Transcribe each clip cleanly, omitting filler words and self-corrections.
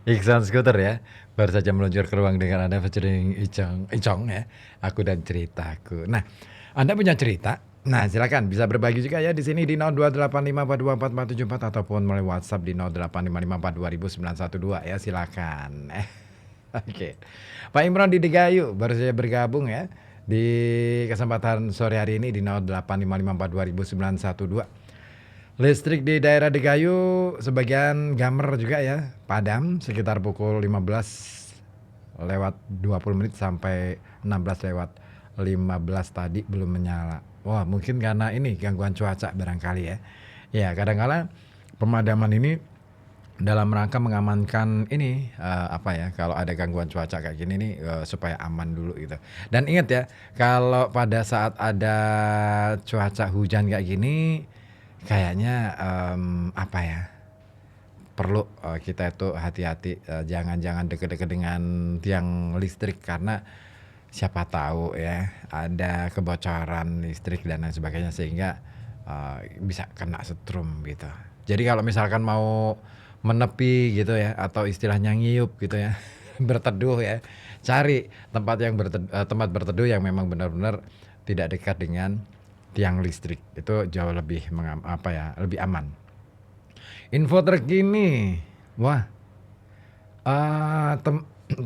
Iksan Skuter ya, baru saja meluncur ke ruang dengan Anda featuring Icong ya, aku dan ceritaku. Nah, Anda punya cerita? Nah, silakan bisa berbagi juga ya di sini di 0285424474 ataupun melalui WhatsApp di 0855420912 ya, silakan. Oke. Pak Imron di Degayu baru saja bergabung ya di kesempatan sore hari ini di 0855420912. Listrik di daerah Degayu sebagian gamer juga ya, padam sekitar pukul 15 lewat 20 menit sampai 16 lewat 15 tadi belum menyala. Wah, mungkin karena ini gangguan cuaca barangkali ya. Ya, kadang-kala pemadaman ini dalam rangka mengamankan ini apa ya, kalau ada gangguan cuaca kayak gini nih supaya aman dulu gitu. Dan ingat ya, kalau pada saat ada cuaca hujan kayak gini kayaknya apa ya, perlu kita itu hati-hati, jangan deket-deket dengan tiang listrik karena siapa tahu ya ada kebocoran listrik dan lain sebagainya sehingga bisa kena setrum gitu. Jadi kalau misalkan mau menepi gitu ya atau istilahnya ngiyup gitu ya, berteduh ya, cari tempat berteduh yang memang benar-benar tidak dekat dengan tiang listrik. Itu jauh lebih lebih aman. Info terkini, wah,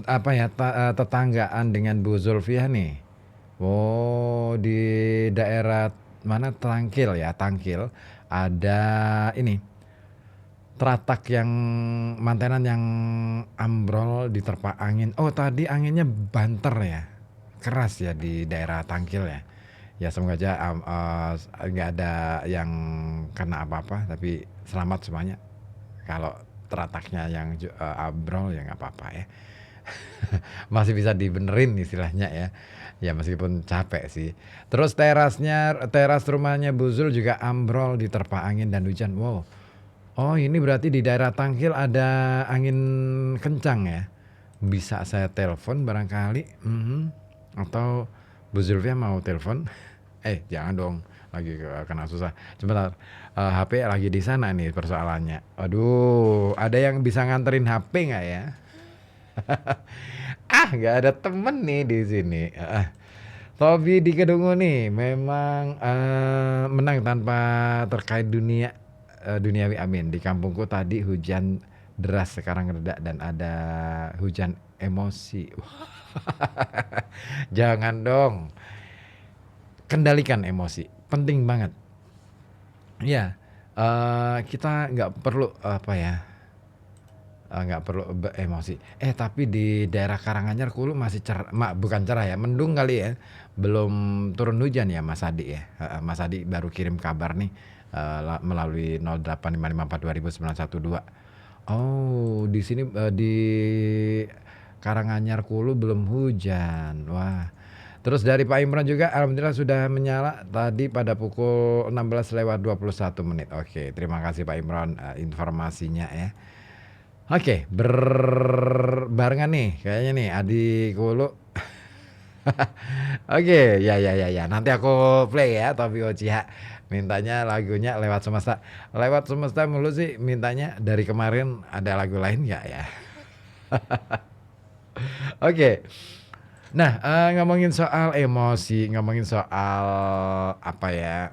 apa ya, tetanggaan dengan Bu Zulfiah nih. Oh, di daerah mana, Tangkil ya, Tangkil ada ini teratak yang mantenan yang ambrol diterpa angin. Oh, tadi anginnya banter ya, keras ya di daerah Tangkil ya. Ya semoga aja nggak ada yang kena apa-apa, tapi selamat semuanya. Kalau terataknya yang ambrol ya nggak apa-apa ya. Masih bisa dibenerin istilahnya ya. Ya meskipun capek sih. Terus teras rumahnya Bu Zul juga ambrol diterpa angin dan hujan. Wow. Oh, ini berarti di daerah Tangkil ada angin kencang ya. Bisa saya telepon barangkali. Atau Bu Zulfia mau telepon? Jangan dong. Lagi kena susah. Sebentar. HP lagi di sana nih persoalannya. Aduh, ada yang bisa nganterin HP nggak ya? Nggak ada temen nih di sini. Tobi di Kedungu nih memang menang tanpa terkait duniawi, amin. Di kampungku tadi hujan deras, sekarang reda dan ada hujan emosi. Jangan dong. Kendalikan emosi, penting banget. Ya, kita nggak perlu nggak perlu emosi. Tapi di daerah Karanganyar Kulu masih bukan cerah ya, mendung kali ya. Belum turun hujan ya Mas Adi ya. Mas Adi baru kirim kabar nih melalui 0855420912. Oh, di sini di Karanganyar Kulu belum hujan. Wah. Terus dari Pak Imran juga alhamdulillah sudah menyala tadi pada pukul 16 lewat 21 menit. Oke, terima kasih Pak Imran informasinya ya. Oke, berbarengan nih kayaknya nih Adi Kulu. Oke, ya. Nanti aku play ya Tobi Uchiha. Mintanya lagunya Lewat Semesta. Lewat Semesta mulu sih mintanya, dari kemarin ada lagu lain nggak ya? Oke. Nah, ngomongin soal emosi, ngomongin soal apa ya,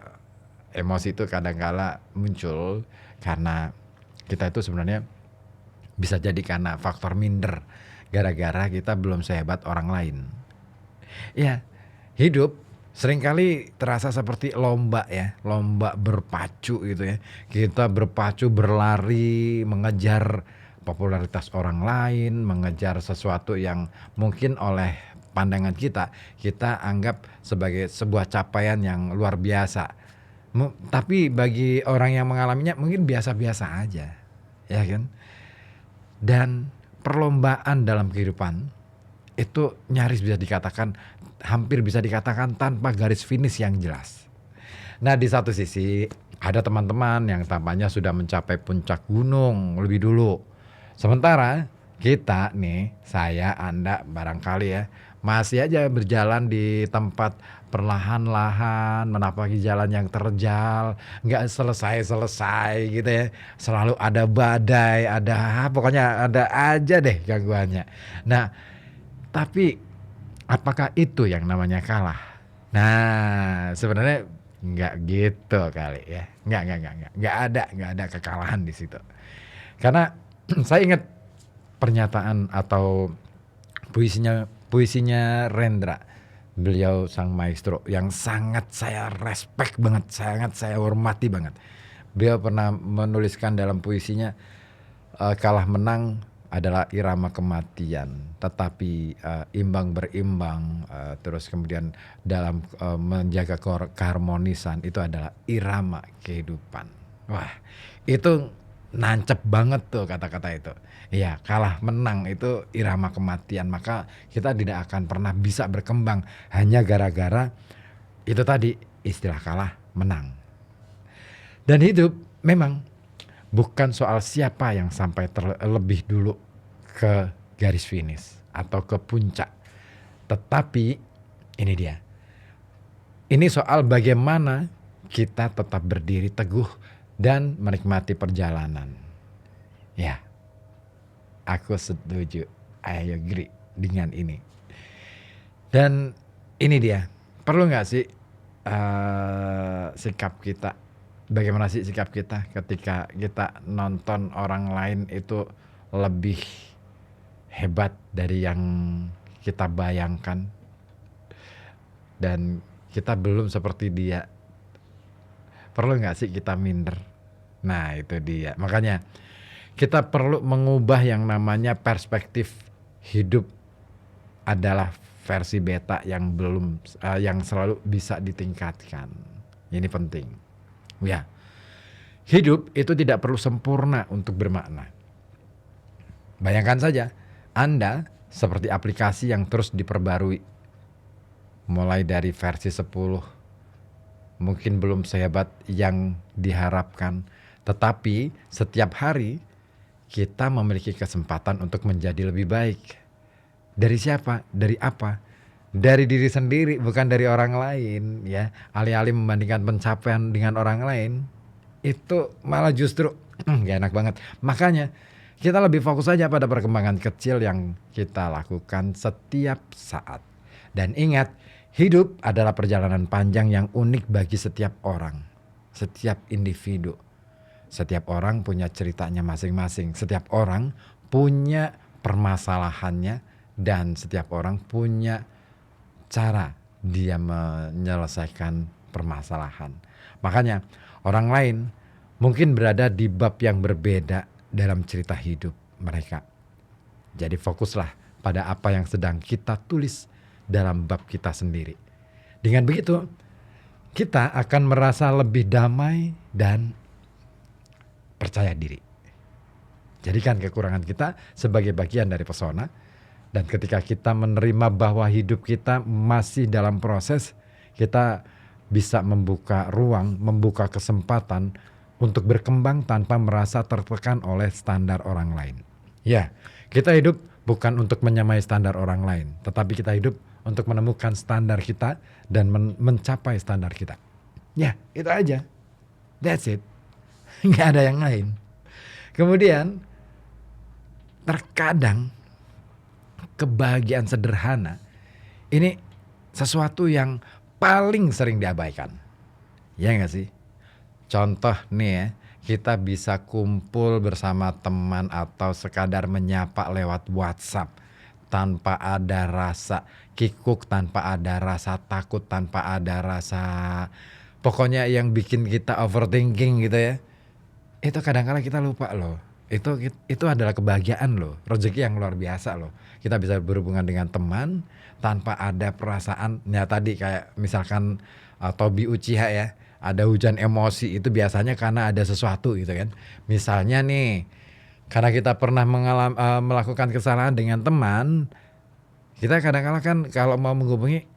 emosi itu kadang-kala muncul karena kita itu sebenarnya bisa jadi karena faktor minder, gara-gara kita belum sehebat orang lain. Ya, hidup seringkali terasa seperti lomba ya, lomba berpacu gitu ya. Kita berpacu berlari mengejar popularitas orang lain, mengejar sesuatu yang mungkin oleh pandangan kita anggap sebagai sebuah capaian yang luar biasa. Tapi bagi orang yang mengalaminya mungkin biasa-biasa aja, ya kan? Dan perlombaan dalam kehidupan itu nyaris hampir bisa dikatakan tanpa garis finish yang jelas. Nah, di satu sisi ada teman-teman yang tampaknya sudah mencapai puncak gunung lebih dulu. Sementara kita nih, saya, Anda barangkali ya, masih aja berjalan di tempat perlahan-lahan, menapaki jalan yang terjal, nggak selesai-selesai gitu ya. Selalu ada badai, ada pokoknya ada aja deh gangguannya. Nah, tapi apakah itu yang namanya kalah? Nah, sebenarnya nggak gitu kali ya. Nggak. Nggak ada kekalahan di situ. Karena saya ingat pernyataan atau puisinya Rendra. Beliau sang maestro yang sangat saya respect banget, sangat saya hormati banget. Beliau pernah menuliskan dalam puisinya, kalah menang adalah irama kematian, tetapi imbang berimbang, terus kemudian dalam menjaga keharmonisan itu adalah irama kehidupan. Wah, itu nancep banget tuh kata-kata itu. Iya, kalah menang itu irama kematian, maka kita tidak akan pernah bisa berkembang hanya gara-gara itu tadi, istilah kalah menang. Dan hidup memang bukan soal siapa yang sampai terlebih dulu ke garis finish atau ke puncak. Tetapi ini dia. Ini soal bagaimana kita tetap berdiri teguh dan menikmati perjalanan. Ya, aku setuju. I agree dengan ini. Dan ini dia. Perlu nggak sih sikap kita? Bagaimana sih sikap kita ketika kita nonton orang lain itu lebih hebat dari yang kita bayangkan dan kita belum seperti dia? Perlu nggak sih kita minder? Nah itu dia. Makanya kita perlu mengubah yang namanya perspektif hidup adalah versi beta yang belum yang selalu bisa ditingkatkan. Ini penting. Ya, hidup itu tidak perlu sempurna untuk bermakna. Bayangkan saja, Anda seperti aplikasi yang terus diperbarui. Mulai dari versi 10, mungkin belum sehebat yang diharapkan. Tetapi setiap hari kita memiliki kesempatan untuk menjadi lebih baik. Dari siapa? Dari apa? Dari diri sendiri, bukan dari orang lain ya. Alih-alih membandingkan pencapaian dengan orang lain, itu malah justru gak enak banget. Makanya kita lebih fokus saja pada perkembangan kecil yang kita lakukan setiap saat. Dan ingat, hidup adalah perjalanan panjang yang unik bagi setiap orang, setiap individu. Setiap orang punya ceritanya masing-masing. Setiap orang punya permasalahannya dan setiap orang punya cara dia menyelesaikan permasalahan. Makanya orang lain mungkin berada di bab yang berbeda dalam cerita hidup mereka. Jadi fokuslah pada apa yang sedang kita tulis dalam bab kita sendiri. Dengan begitu, kita akan merasa lebih damai dan percaya diri. Jadikan kekurangan kita sebagai bagian dari pesona. Dan ketika kita menerima bahwa hidup kita masih dalam proses, kita bisa membuka ruang, membuka kesempatan untuk berkembang tanpa merasa tertekan oleh standar orang lain. Ya, kita hidup bukan untuk menyamai standar orang lain, tetapi kita hidup untuk menemukan standar kita dan mencapai standar kita. Ya, itu aja. That's it. Nggak ada yang lain. Kemudian, terkadang kebahagiaan sederhana ini sesuatu yang paling sering diabaikan. Ya nggak sih? Contoh nih ya, kita bisa kumpul bersama teman atau sekadar menyapa lewat WhatsApp tanpa ada rasa kikuk, tanpa ada rasa takut, tanpa ada rasa pokoknya yang bikin kita overthinking gitu ya. Itu kadang-kadang kita lupa loh. Itu adalah kebahagiaan loh, rezeki yang luar biasa loh. Kita bisa berhubungan dengan teman tanpa ada perasaan. Ya tadi kayak misalkan Tobi Uchiha ya, ada hujan emosi itu biasanya karena ada sesuatu gitu kan. Misalnya nih, karena kita pernah melakukan kesalahan dengan teman, kita kadang-kadang kan kalau mau menghubungi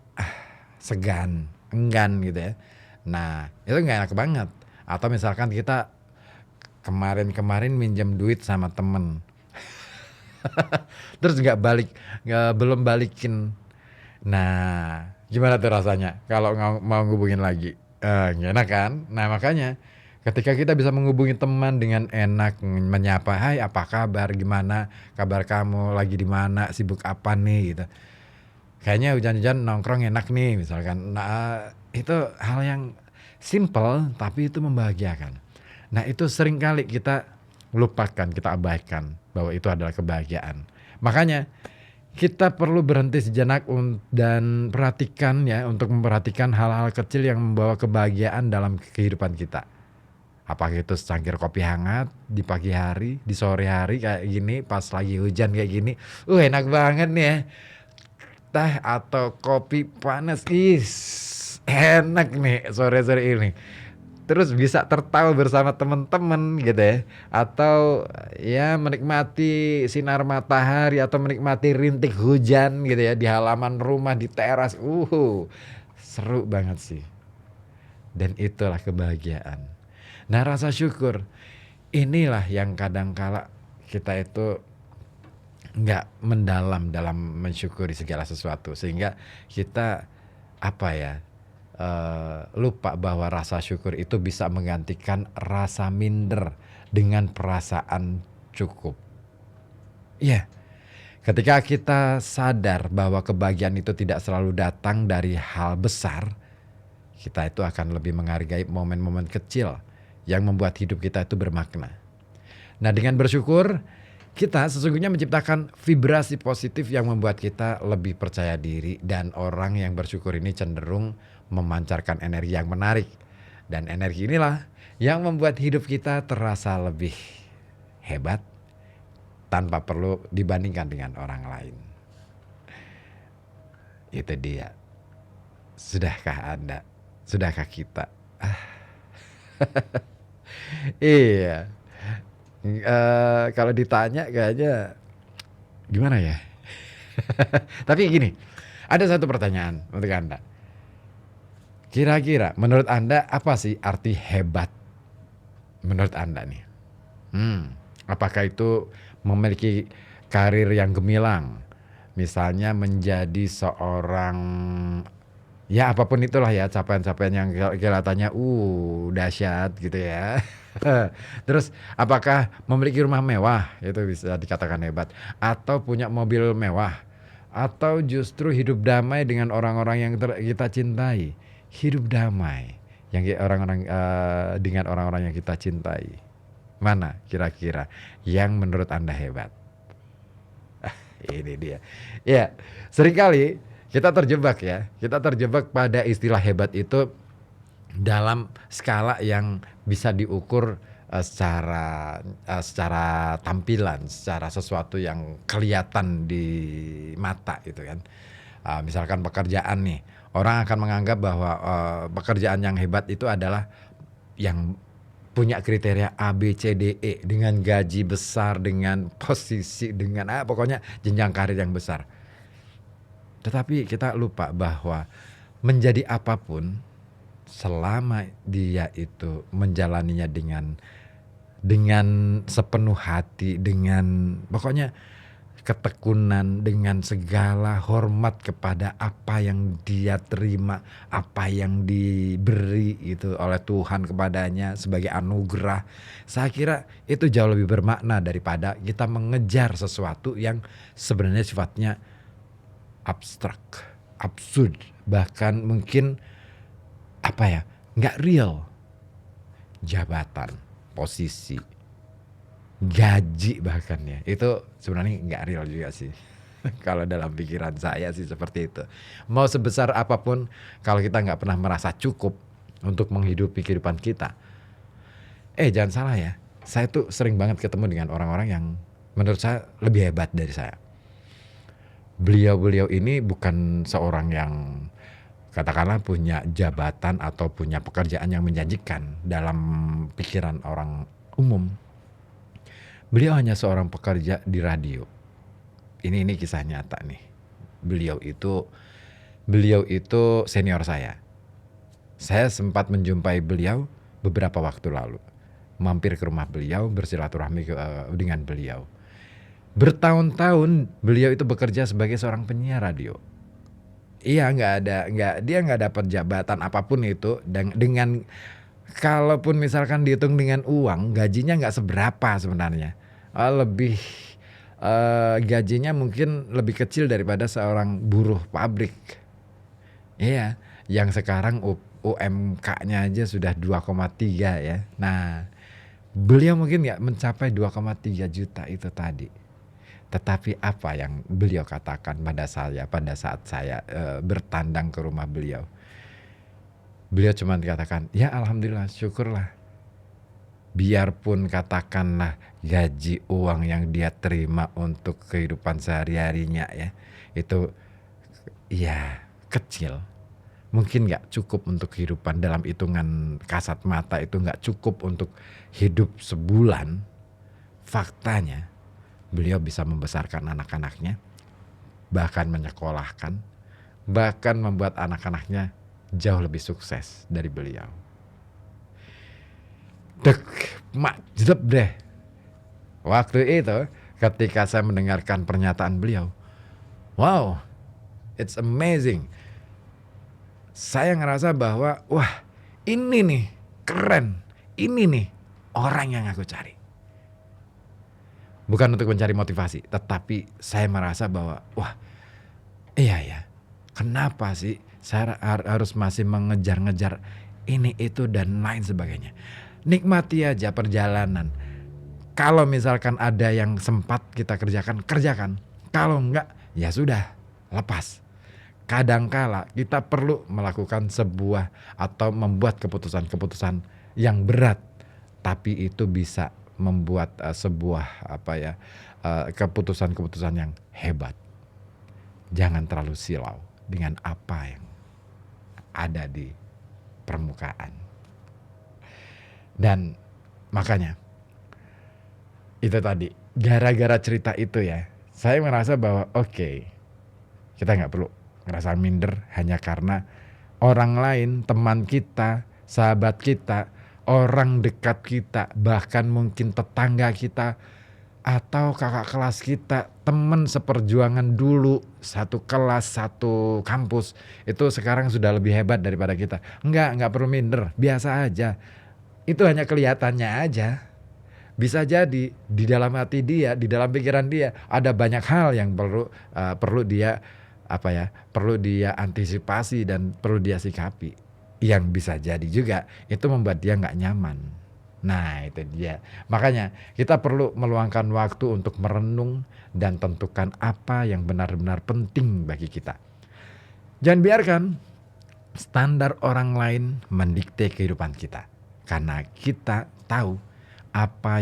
segan, enggan gitu ya. Nah itu nggak enak banget. Atau misalkan kita kemarin minjem duit sama temen terus belum balikin, Nah, gimana tuh rasanya kalau mau ngehubungin lagi? Nggak enak kan? Nah, makanya ketika kita bisa menghubungi teman dengan enak, menyapa, "Hai, apa kabar? Gimana kabar kamu? Lagi di mana? Sibuk apa nih?" Gitu. Kayaknya hujan-hujan nongkrong enak nih misalkan. Nah, itu hal yang simple tapi itu membahagiakan. Nah, itu sering kali kita lupakan, kita abaikan bahwa itu adalah kebahagiaan. Makanya kita perlu berhenti sejenak dan perhatikan ya, untuk memperhatikan hal-hal kecil yang membawa kebahagiaan dalam kehidupan kita. Apakah itu secangkir kopi hangat di pagi hari, di sore hari kayak gini, pas lagi hujan kayak gini, enak banget nih ya. Teh atau kopi panas, enak nih sore-sore ini. Terus bisa tertawa bersama teman-teman gitu ya, atau ya menikmati sinar matahari atau menikmati rintik hujan gitu ya di halaman rumah, di teras. Seru banget sih. Dan itulah kebahagiaan. Nah, rasa syukur inilah yang kadang kala kita itu nggak mendalam dalam mensyukuri segala sesuatu, sehingga kita apa ya, lupa bahwa rasa syukur itu bisa menggantikan rasa minder dengan perasaan cukup. Iya, ketika kita sadar bahwa kebahagiaan itu tidak selalu datang dari hal besar, kita itu akan lebih menghargai momen-momen kecil yang membuat hidup kita itu bermakna. Nah, dengan bersyukur, kita sesungguhnya menciptakan vibrasi positif yang membuat kita lebih percaya diri, dan orang yang bersyukur ini cenderung memancarkan energi yang menarik. Dan energi inilah yang membuat hidup kita terasa lebih hebat tanpa perlu dibandingkan dengan orang lain. Itu dia. Sudahkah Anda? Sudahkah kita? Iya. Kalau ditanya kayaknya gimana ya? Tapi gini, ada satu pertanyaan untuk Anda. Kira-kira menurut Anda apa sih arti hebat menurut Anda nih? Apakah itu memiliki karir yang gemilang? Misalnya menjadi seorang, ya apapun itulah ya, capaian-capaian yang kelihatannya dahsyat gitu ya. Terus apakah memiliki rumah mewah, itu bisa dikatakan hebat, atau punya mobil mewah, atau justru hidup damai dengan orang-orang yang kita cintai. Hidup damai dengan orang-orang yang kita cintai. Mana kira-kira yang menurut Anda hebat? Ini dia. Ya, seringkali kita terjebak ya. Kita terjebak pada istilah hebat itu dalam skala yang bisa diukur secara tampilan, secara sesuatu yang kelihatan di mata gitu kan. Misalkan pekerjaan nih, orang akan menganggap bahwa pekerjaan yang hebat itu adalah yang punya kriteria A, B, C, D, E, dengan gaji besar, dengan posisi, dengan pokoknya jenjang karir yang besar. Tetapi kita lupa bahwa menjadi apapun, selama dia itu menjalaninya dengan sepenuh hati, dengan pokoknya ketekunan, dengan segala hormat kepada apa yang dia terima, apa yang diberi itu oleh Tuhan kepadanya sebagai anugerah. Saya kira itu jauh lebih bermakna daripada kita mengejar sesuatu yang sebenarnya sifatnya abstrak, absurd, bahkan mungkin nggak real. Jabatan, posisi, gaji bahkan ya, itu sebenarnya nggak real juga sih. Kalau dalam pikiran saya sih seperti itu. Mau sebesar apapun, kalau kita nggak pernah merasa cukup untuk menghidupi kehidupan kita, jangan salah ya, saya tuh sering banget ketemu dengan orang-orang yang menurut saya lebih hebat dari saya. Beliau-beliau ini bukan seorang yang katakanlah punya jabatan atau punya pekerjaan yang menjanjikan dalam pikiran orang umum. Beliau hanya seorang pekerja di radio. Ini kisah nyata nih. Beliau itu senior saya. Saya sempat menjumpai beliau beberapa waktu lalu. Mampir ke rumah beliau, bersilaturahmi dengan beliau. Bertahun-tahun beliau itu bekerja sebagai seorang penyiar radio. Iya, dia nggak dapat jabatan apapun itu dengan kalaupun misalkan dihitung dengan uang, gajinya nggak seberapa sebenarnya. Lebih, gajinya mungkin lebih kecil daripada seorang buruh pabrik. Iya, yang sekarang UMK-nya aja sudah 2,3 ya. Nah, beliau mungkin nggak mencapai 2,3 juta itu tadi. Tetapi apa yang beliau katakan pada saat saya bertandang ke rumah beliau. Beliau cuma dikatakan, ya alhamdulillah, syukurlah. Biarpun katakanlah gaji uang yang dia terima untuk kehidupan sehari-harinya ya, itu ya kecil. Mungkin nggak cukup untuk kehidupan dalam hitungan kasat mata, itu nggak cukup untuk hidup sebulan. Faktanya beliau bisa membesarkan anak-anaknya, bahkan menyekolahkan, bahkan membuat anak-anaknya jauh lebih sukses dari beliau. Jedep deh. Waktu itu ketika saya mendengarkan pernyataan beliau, wow, it's amazing. Saya ngerasa bahwa wah, ini nih keren, ini nih orang yang aku cari. Bukan untuk mencari motivasi, tetapi saya merasa bahwa wah, iya ya, kenapa sih saya harus masih mengejar-ngejar ini itu dan lain sebagainya. Nikmati aja perjalanan. Kalau misalkan ada yang sempat kita kerjakan, kerjakan. Kalau enggak, ya sudah, lepas. Kadangkala kita perlu melakukan sebuah atau membuat keputusan-keputusan yang berat, tapi itu bisa membuat sebuah keputusan-keputusan yang hebat. Jangan terlalu silau dengan apa yang ada di permukaan. Dan makanya itu tadi, gara-gara cerita itu ya, saya merasa bahwa oke, kita nggak perlu ngerasa minder hanya karena orang lain, teman kita, sahabat kita, orang dekat kita, bahkan mungkin tetangga kita atau kakak kelas kita, teman seperjuangan dulu, satu kelas, satu kampus, itu sekarang sudah lebih hebat daripada kita. Nggak perlu minder, biasa aja. Itu hanya kelihatannya aja. Bisa jadi di dalam hati dia, di dalam pikiran dia ada banyak hal yang perlu dia perlu dia antisipasi dan perlu dia sikapi. Yang bisa jadi juga itu membuat dia nggak nyaman. Nah itu dia. Makanya kita perlu meluangkan waktu untuk merenung dan tentukan apa yang benar-benar penting bagi kita. Jangan biarkan standar orang lain mendikte kehidupan kita. Karena kita tahu apa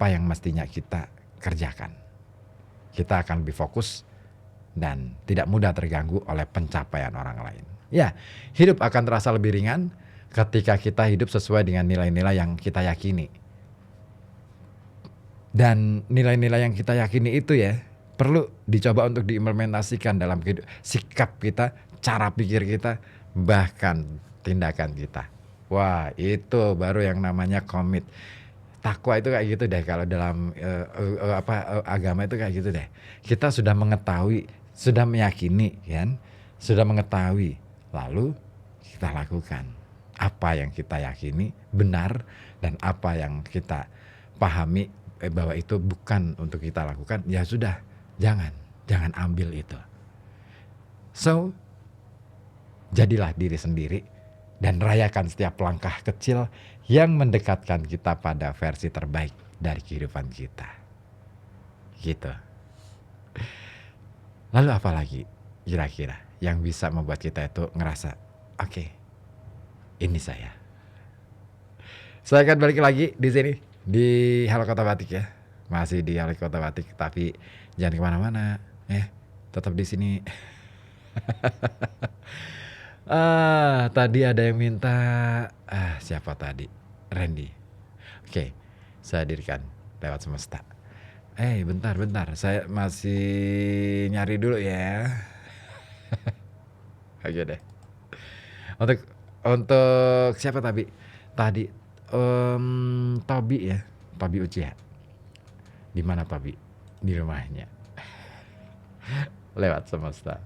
yang mestinya kita kerjakan. Kita akan lebih fokus dan tidak mudah terganggu oleh pencapaian orang lain. Ya, hidup akan terasa lebih ringan ketika kita hidup sesuai dengan nilai-nilai yang kita yakini. Dan nilai-nilai yang kita yakini itu ya perlu dicoba untuk diimplementasikan dalam sikap kita, cara pikir kita, bahkan tindakan kita. Wah, itu baru yang namanya komit. Takwa itu kayak gitu deh, kalau dalam agama itu kayak gitu deh. Kita sudah mengetahui, sudah meyakini kan, sudah mengetahui, lalu kita lakukan apa yang kita yakini benar dan apa yang kita pahami bahwa itu bukan untuk kita lakukan, ya sudah, jangan ambil itu. So, jadilah diri sendiri dan rayakan setiap langkah kecil yang mendekatkan kita pada versi terbaik dari kehidupan kita. Gitu. Lalu apa lagi kira-kira yang bisa membuat kita itu ngerasa, oke, ini saya. Saya akan balik lagi di sini di Halo Kota Batik ya. Masih di Halo Kota Batik, tapi jangan kemana-mana. Tetap di sini. Tadi ada yang minta siapa tadi? Randy. Oke, saya hadirkan lewat semesta. Bentar, saya masih nyari dulu ya. Oke deh. Untuk siapa tadi? Tobi ya, Tobi Uchiha. Di mana Tobi? Di rumahnya. Lewat semesta.